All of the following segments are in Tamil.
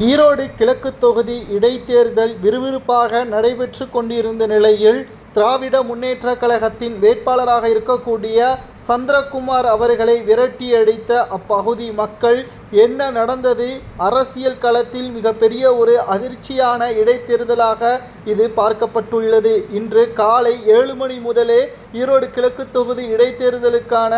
ஈரோடு கிழக்கு தொகுதி இடைத்தேர்தல் விறுவிறுப்பாக நடைபெற்று கொண்டிருந்த நிலையில் திராவிட முன்னேற்றக் கழகத்தின் வேட்பாளராக இருக்கக்கூடிய சந்திரகுமார் அவர்களை விரட்டியடித்த அப்பகுதி மக்கள் என்ன நடந்தது? அரசியல் களத்தில் மிகப்பெரிய ஒரு அதிர்ச்சியான இடைத்தேர்தலாக இது பார்க்கப்பட்டுள்ளது. இன்று காலை 7 மணி முதலே ஈரோடு கிழக்கு தொகுதி இடைத்தேர்தலுக்கான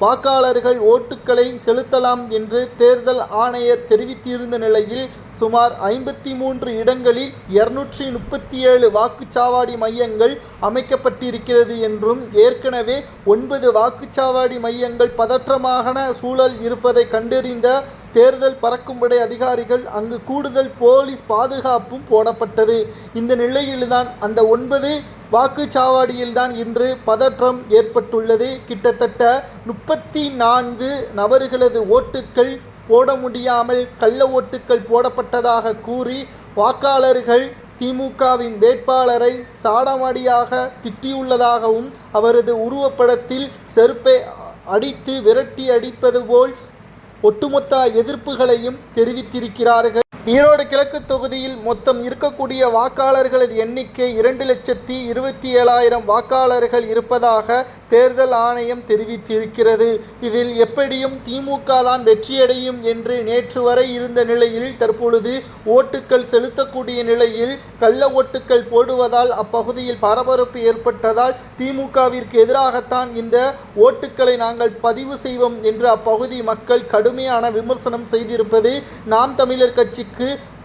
வாக்காளர்கள் ஓட்டுக்களை செலுத்தலாம் என்று தேர்தல் ஆணையர் தெரிவித்திருந்த நிலையில் சுமார் 53 இடங்களில் 237 வாக்குச்சாவடி மையங்கள் அமைக்கப்பட்டிருக்கிறது என்றும் ஏற்கனவே 9 வாக்குச்சாவடி மையங்கள் பதற்றமான சூழல் இருப்பதை கண்டறிந்த தேர்தல் பறக்கும்படை அதிகாரிகள் அங்கு கூடுதல் போலீஸ் பாதுகாப்பும் போடப்பட்டது. இந்த நிலையில்தான் அந்த 9 வாக்குச்சாவடியில்தான் இன்று பதற்றம் ஏற்பட்டுள்ளது. கிட்டத்தட்ட 34 நபர்களது ஓட்டுக்கள் போட முடியாமல் கள்ள ஓட்டுக்கள் போடப்பட்டதாக கூறி வாக்காளர்கள் திமுகவின் வேட்பாளரை சாடமடியாக திட்டியுள்ளதாகவும் அவரது உருவப்படத்தில் செருப்பை அடித்து விரட்டி அடிப்பது போல் ஒட்டுமொத்த எதிர்ப்புகளையும் தெரிவித்திருக்கிறார்கள். ஈரோடு கிழக்கு தொகுதியில் மொத்தம் இருக்கக்கூடிய வாக்காளர்களது எண்ணிக்கை 2,27,000 வாக்காளர்கள் இருப்பதாக தேர்தல் ஆணையம் தெரிவித்திருக்கிறது. இதில் எப்படியும் திமுக தான் வெற்றியடையும் என்று நேற்று வரை இருந்த நிலையில் தற்பொழுது ஓட்டுக்கள் செலுத்தக்கூடிய நிலையில் கள்ள ஓட்டுக்கள் போடுவதால் அப்பகுதியில் பரபரப்பு ஏற்பட்டதால் திமுகவிற்கு எதிராகத்தான் இந்த ஓட்டுக்களை நாங்கள் பதிவு செய்வோம் என்று அப்பகுதி மக்கள் கடுமையான விமர்சனம் செய்திருப்பது நாம் தமிழர் கட்சி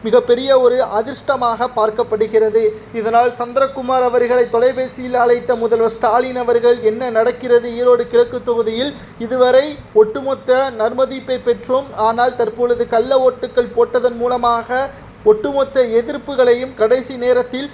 மிகப்பெரிய ஒரு அதிர்ஷ்டமாக பார்க்கப்படுகிறது. இதனால் சந்திரகுமார் அவர்களை தொலைபேசியில் அழைத்த முதல்வர் ஸ்டாலின் அவர்கள் என்ன நடக்கிறது ஈரோடு கிழக்கு தொகுதியில், இதுவரை ஒட்டுமொத்த நன்மதிப்பை பெற்றோம், ஆனால் தற்பொழுது கள்ள ஓட்டுக்கள் போட்டதன் மூலமாக ஒட்டுமொத்த எதிர்ப்புகளையும் கடைசி நேரத்தில்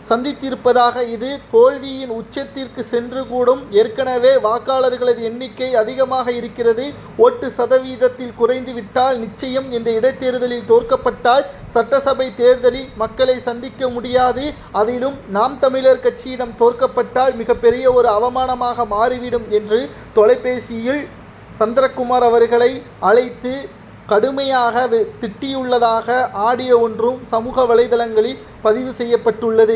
சந்தித்திருப்பதாக, இது தோல்வியின் உச்சத்திற்கு சென்று கூடும். ஏற்கனவே வாக்காளர்களது எண்ணிக்கை அதிகமாக இருக்கிறது. ஓட்டு சதவீதத்தில் குறைந்துவிட்டால் நிச்சயம் இந்த இடைத்தேர்தலில் தோற்கப்பட்டால் சட்டசபை தேர்தலில் மக்களை சந்திக்க முடியாது. அதிலும் நாம் தமிழர் கட்சியிடம் தோற்கப்பட்டால் மிகப்பெரிய ஒரு அவமானமாக மாறிவிடும் என்று தொலைபேசியில் சந்திரகுமார் அவர்களை அழைத்து கடுமையாக திட்டியுள்ளதாக ஆடியோ ஒன்றும் சமூக வலைதளங்களில் பதிவு செய்யப்பட்டுள்ளது.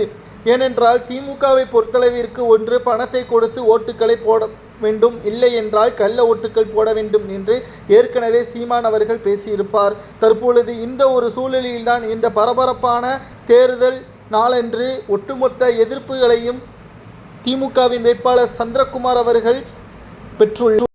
ஏனென்றால் திமுகவை பொறுத்தளவிற்கு ஒன்று பணத்தை கொடுத்து ஓட்டுக்களை போட வேண்டும், இல்லை என்றால் கள்ள ஓட்டுக்கள் போட வேண்டும் என்று ஏற்கனவே சீமான் அவர்கள் பேசியிருப்பார். தற்பொழுது இந்த ஒரு சூழலில்தான் இந்த பரபரப்பான தேர்தல் நாளன்று ஒட்டுமொத்த எதிர்ப்புகளையும் திமுகவின் வேட்பாளர் சந்திரகுமார் அவர்கள் பெற்றுள்ளார்.